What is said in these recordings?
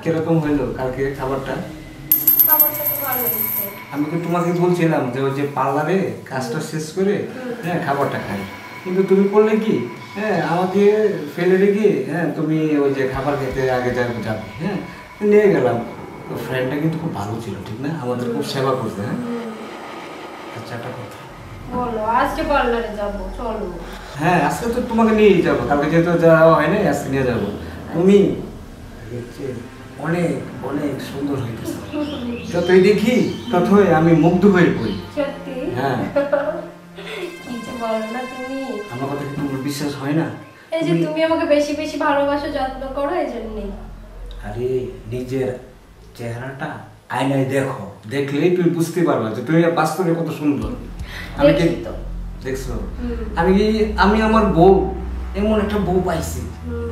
কিরকম হইলো কালকে খাবারটা? খাবারটা তো ভালো হয়েছে। আমি তো তোমাকে বলছিলাম যে ওই যে পার্লারে কাজটা শেষ করে হ্যাঁ খাবারটা খাই, কিন্তু তুমি করলে কি হ্যাঁ আমাকে ফেলে রেখে হ্যাঁ তুমি ওই যে খাবার খেতে আগে যাবে হ্যাঁ নিয়ে গেলাম। তো ফ্রেন্ডটা কিন্তু খুব ভালো ছিল ঠিক না, আমাদের খুব সেবা করতে। হ্যাঁ আচ্ছা একটা কথা বলো, আজকে পার্লারে যাবো, চলো। হ্যাঁ আজকে তো তোমাকে নিয়েই যাবো, কালকে যেহেতু যাওয়া হয় না আজকে নিয়ে যাবো। তুমি অনেক অনেক সুন্দর হইতেছে, যতই দেখি ততই আমি মুগ্ধ হয়ে পড়ি। সত্যি? হ্যাঁ কি যে বলো না তুমি। আমার কথা কি তোমার বিশ্বাস হয় না? এই যে তুমি আমাকে বেশি বেশি ভালোবাসো, যত্ন করো, এই জন্যই। আরে নিজের চেহারাটা আয়নায় দেখো, দেখলেই তুমি বুঝতে পারবে যে তুমি বাস্তবে কত সুন্দর। আমি কি দেখছো? আমি আমার বউ, এমন একটা বউ পাইছি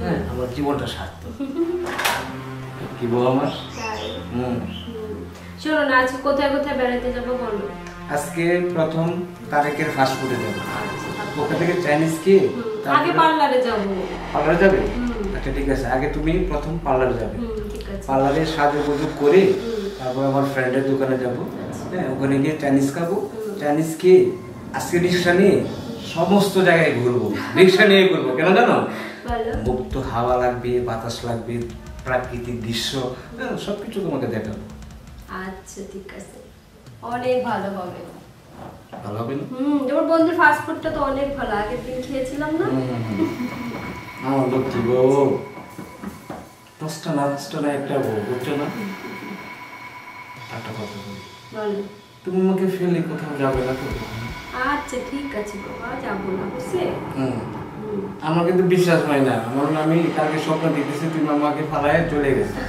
হ্যাঁ আমার জীবনটা সার্থক। কি বউ আমার? শোনো না, আজকে কোথায় কোথায় বেড়াতে যাবো বলো? আজকে প্রথম তারেকের ফাস্ট ফুডে যাবো, ওখান থেকে চাইনিজ কি আগে পার্লারে যাবো। পার্লারে যাবে? আচ্ছা ঠিক আছে, আগে তুমি প্রথম পার্লারে যাবে, ঠিক আছে। পার্লারে সাজুগুজু করে তারপর আমার ফ্রেন্ডের দোকানে যাবো, হ্যাঁ ওখানে গিয়ে চাইনিজ খাবো, চাইনিজ খেয়ে আজকে রিক্সা নিয়ে সমস্ত জায়গায় ঘুরবো, রিক্সা নিয়ে ঘুরবো। কেন জানো? মুক্ত হাওয়া লাগবে, বাতাস লাগবে, প্রাকৃতিক দৃশ্য সবকিছু তোমাকে দেখাবো। আচ্ছা ঠিক আছে, অনেক ভালো হবে। ভালো হবে না? তোমার বন্ধুর ফাস্ট ফুডটা তো অনেক ভালো, আগের দিন খেয়েছিলাম না। আমার লক্ষ্মী বউ, দশটা না একটা বউ, বুঝছো না? একটা কথা বলি, তুমি আমাকে ফেলে কোথাও যাবে না তো? আচ্ছা ঠিক আছে বাবা, যাবো না বুঝছে? আমার কিন্তু বিশ্বাস হয় না, আমার আমি কালকে স্বপ্ন দেখতেছি তুমি আমাকে ফালায় চলে গেছে।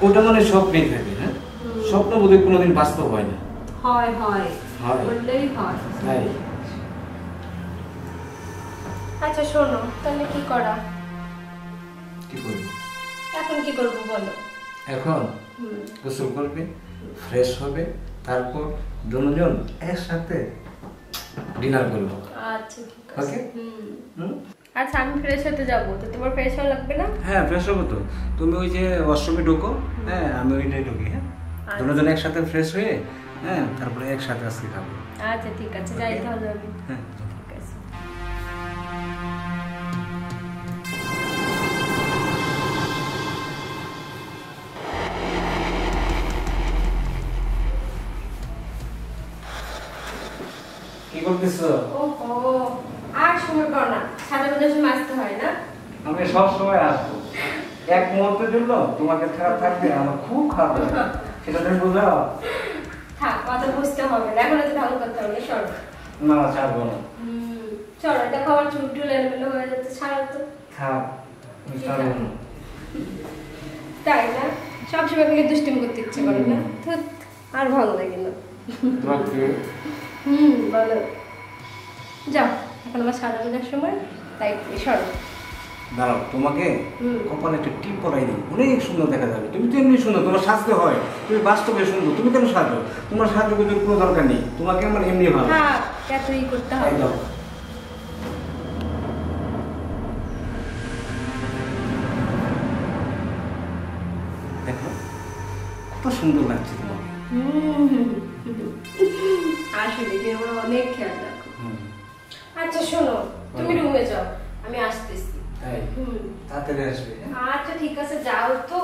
ওটা মানে স্বপ্নেই থাকে। হ্যাঁ স্বপ্ন বোধহয় কোনোদিন বাস্তব হয় না। হয় হয় বললেই হয়। তাই আচ্ছা শোনো, তাহলে কি করা? কি করবো এখন? কি করবো বলো? এখন গোসল করবে, ফ্রেশ হবে, তারপর দুজন একসাথে ডিনার করবো। আচ্ছা ঠিক আছে। ওকে। আচ্ছা আমি ফ্রেশ হতে যাবো, তো তোমার ফ্রেশ হওয়া লাগবে না? হ্যাঁ ফ্রেশ হবো তো, তুমি ওই যে ওয়াশরুমে ঢোকো, হ্যাঁ আমি ওইটাই ঢুকি। হ্যাঁ দুজন একসাথে ফ্রেশ হয়ে হ্যাঁ তারপরে একসাথে আজকে খাবো। আচ্ছা ঠিক আছে, যাই তাহলে আমি। হ্যাঁ ঠিক আছে। কি করতেছো? ওহো, আর সময় পাও না, সাথে সাথে সময় আসতে হয় না? আমি সব সময় আসবো, এক মুহূর্তের জন্য তোমাকে ছাড়া থাকতে আমার খুব খারাপ লাগে, সেটা তুমি বোঝাও। থাক, কথা বুঝতে হবে না, এখন তো ভালো করতে হবে। সরো না ছাড়বো না। চলো, এটা খাবার চুল টুল এলোমেলো হয়ে যাচ্ছে, ছাড়ো তো। থাক, আমি ছাড়বো না। তাই না? সবসময় খালি দুষ্টিমি করতে ইচ্ছে করে না? আর ভালো লাগে না। বলো। যাও, এখন আমার সাদা বাজার সময়, তাই সরো। দাঁড়াও, তোমাকে কপালে একটা টিপ পরাই দিই, অনেক সুন্দর দেখা যাবে। তুমি তো এমনি সুন্দর, তোমার সাজতে হয়, তুমি বাস্তবে সুন্দর, তুমি কেন সাজো? তোমার সাহায্য করতে কোনো দরকার নেই, তোমাকে আমার এমনি ভালো। হ্যাঁ, এতই করতে হবে। দেখো কত সুন্দর লাগছে তোমাকে। আসলে কি আমার অনেক খেয়াল রাখো। আচ্ছা শোনো, তুমি রুমে যাও, আমি আসতেছি। তাই তাড়াতাড়ি আসবে। আচ্ছা ঠিক আছে, যাও তো।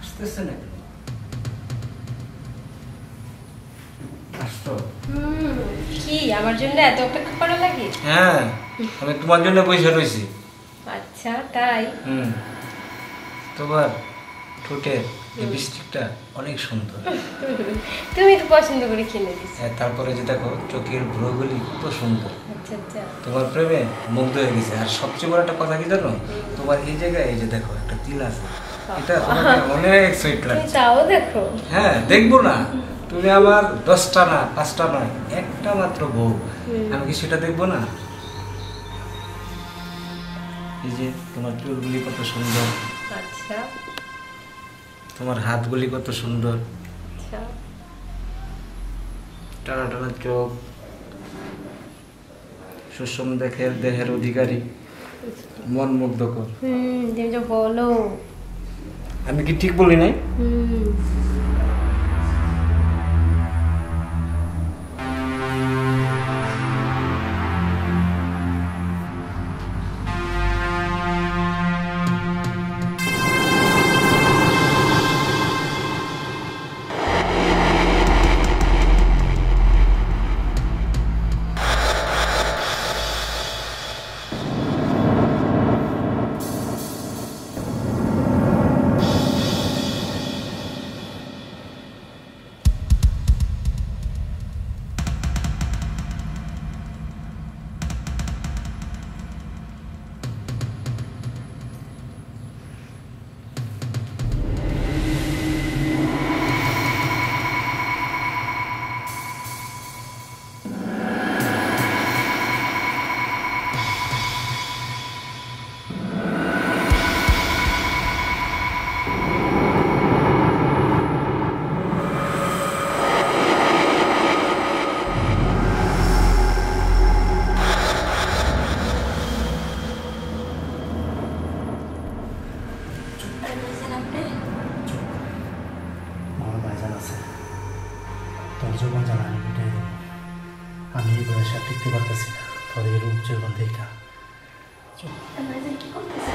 আসতেছে না কি আমার জন্য এত অপেক্ষা করা লাগে? হ্যাঁ আমি তোমার জন্য বসে রয়েছি। আচ্ছা তাই? তোমার ঠোঁটের লিপস্টিকটা অনেক সুন্দর, তুমি তো পছন্দ করে কিনে দিছো। হ্যাঁ তারপরে যে দেখো চোখের ভ্রুগুলি কত সুন্দর। আচ্ছা আচ্ছা, তোমার প্রেমে মুগ্ধ হয়ে গেছে। আর সবচেয়ে বড় একটা কথা কি জানো, তোমার এই জায়গায় এই যে দেখো একটা তিল আছে, এটা তোমাকে অনেক সুইট তুমি লাগছে। তাও দেখো। হ্যাঁ দেখবো না, তুমি আমার 10টা না 5টা নয়, একটা মাত্র বউ, আমি কি সেটা দেখবো না? এই যে তোমার চুলগুলি কত সুন্দর, আচ্ছা তোমার হাতগুলি কত সুন্দর, আচ্ছা। টানা টানা চোখ, সুষম দেহের অধিকারী, মন মুগ্ধকর। তুমি যে বলো। আমি কি ঠিক বলি নাই? আমার ভাইজান আছে, তোর যখন জ্বালানি মিটাই দেবো। আমি এই বয়সে আর টিকতে পারতেছি না, তোর এই রূপ যৌবন দেখা। কি করতেছে?